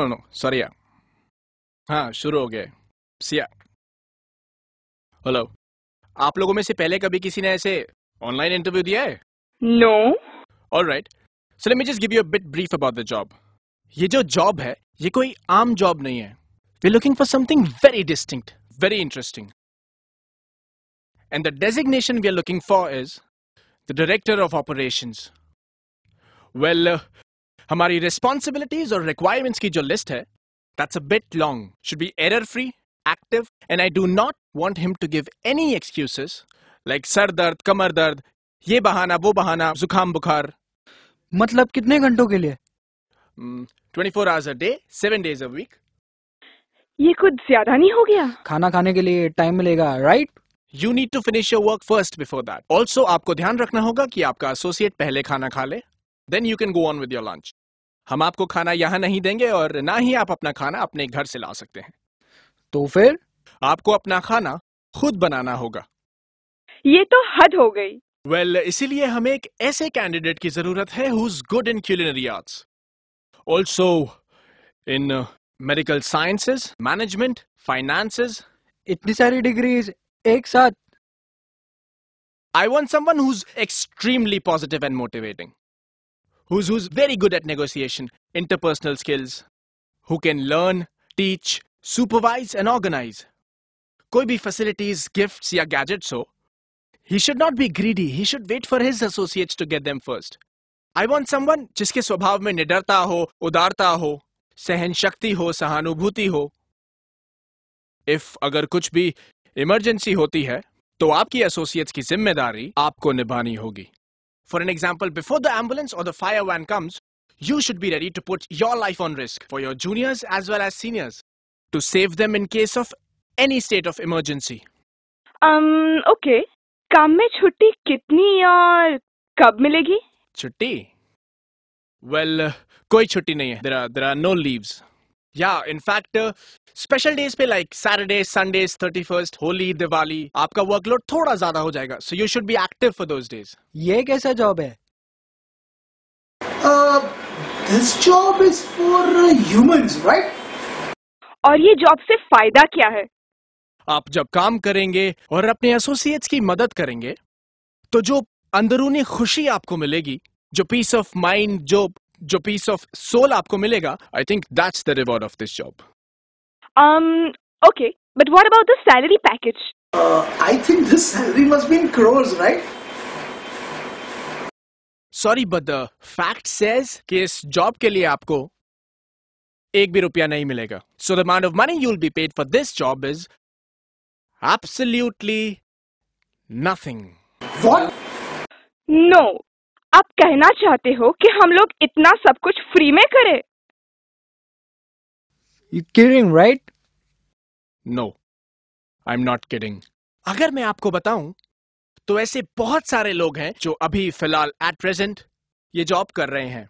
No sorry यार। हाँ शुरू हो गया। सिया हेलो। आप लोगों में से पहले कभी किसी ने ऐसे ऑनलाइन इंटरव्यू दिया है? No. Alright, so let me just give you a bit brief about the job. ये जो जॉब है ये कोई आम जॉब नहीं है। We are looking for something very distinct, very interesting, and the designation we are looking for is the director of operations. Well, हमारी responsibilities और रिक्वायरमेंट्स की जो लिस्ट है, that's a bit long. Should be error-free, active, and I do not want him to give any excuses like sir दर्द, कमर दर्द, ये बहाना, वो बहाना, जुकाम बुखार। मतलब कितने घंटों के लिए? 24 hours a day, 7 days a week. ये कुछ ज्यादा नहीं हो गया? खाना खाने के लिए टाइम मिलेगा, right? You need to finish your work first before that. Also, आपको ध्यान रखना होगा कि आपका एसोसिएट पहले खाना खा ले, then you can go on with your lunch. हम आपको खाना यहाँ नहीं देंगे और ना ही आप अपना खाना अपने घर से ला सकते हैं। तो फिर आपको अपना खाना खुद बनाना होगा। ये तो हद हो गई। वेल, इसीलिए हमें एक ऐसे कैंडिडेट की जरूरत है who is good in culinary arts, also in medical sciences, management, finances. इतनी सारी डिग्रीज एक साथ? I want someone who's extremely positive and motivating, who's very good at negotiation, interpersonal skills, who can learn, teach, supervise and organize. कोई भी facilities, gifts या gadgets हो, he should not be greedy. He should wait for his associates to get them first. I want someone जिसके स्वभाव में निडरता हो, उदारता हो, सहन शक्ति हो, सहानुभूति हो. If अगर कुछ भी इमरजेंसी होती है, तो आपकी associates की जिम्मेदारी आपको निभानी होगी. For an example, before the ambulance or the fire van comes, you should be ready to put your life on risk for your juniors as well as seniors to save them in case of any state of emergency. Okay. काम में छुट्टी कितनी और कब मिलेगी? छुट्टी? Well, कोई छुट्टी नहीं है. There are no leaves. Yeah, in fact, special days पे like Saturdays, Sundays, 31st, Holi, Diwali, आपका workload थोड़ा ज़्यादा हो जाएगा. So you should be active for those days. ये कैसा जॉब है? This job is for humans, right? और ये जॉब से फायदा क्या है? आप जब काम करेंगे और अपने एसोसिएट्स की मदद करेंगे, तो जो अंदरूनी खुशी आपको मिलेगी, जो पीस ऑफ माइंड, जो पीस ऑफ सोल आपको मिलेगा, I think that's the reward of this job. Okay, but what about the salary package? I think this salary must be in crores, right? Sorry, but the fact says कि इस job के लिए आपको एक भी रुपया नहीं मिलेगा. So the amount of money you'll be paid for this job is absolutely nothing. What? No. आप कहना चाहते हो कि हम लोग इतना सब कुछ फ्री में करें? You kidding, right? No, I'm not kidding. अगर मैं आपको बताऊं, तो ऐसे बहुत सारे लोग हैं जो अभी फिलहाल at present ये जॉब कर रहे हैं.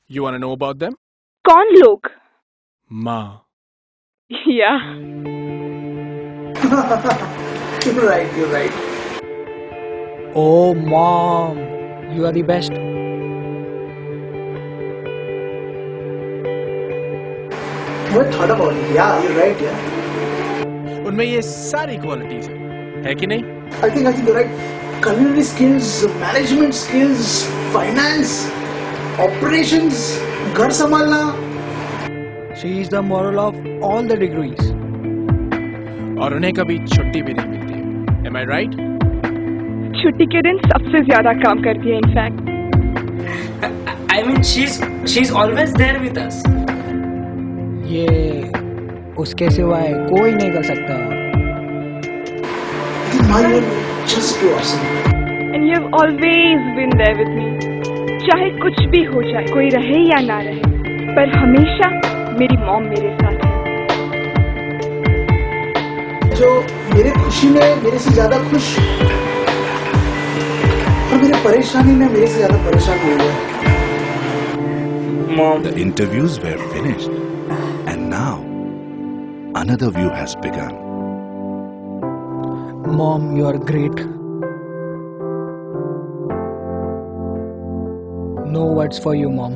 You wanna know about them? कौन लोग? माँ. Yeah. You're right. Oh, mom, you are the best. What thought about it? Yeah, you're right, yeah. उनमें ये सारी क्वालिटीज है कि नहीं? I think you're right. Culinary skills, management skills, finance, operations, घर संभालना. She is the moral of all the degrees. और उन्हें कभी छुट्टी भी नहीं मिलती है. Am I right? छुट्टी के दिन सबसे ज्यादा काम करती है, in fact. I mean, she's always there with us. ये उसके सिवाय कोई नहीं कर सकता. My you're just too awesome. And you've always been there with me. चाहे कुछ भी हो जाए, कोई रहे या ना रहे, पर हमेशा मेरी मॉम मेरे साथ है. जो मेरे खुशी में मेरे से ज्यादा खुश और मेरे परेशानी में मेरे से ज्यादा परेशान हो गया. Mom. The interviews were finished, and now another view has begun. Mom, you are great. No words for you, Mom.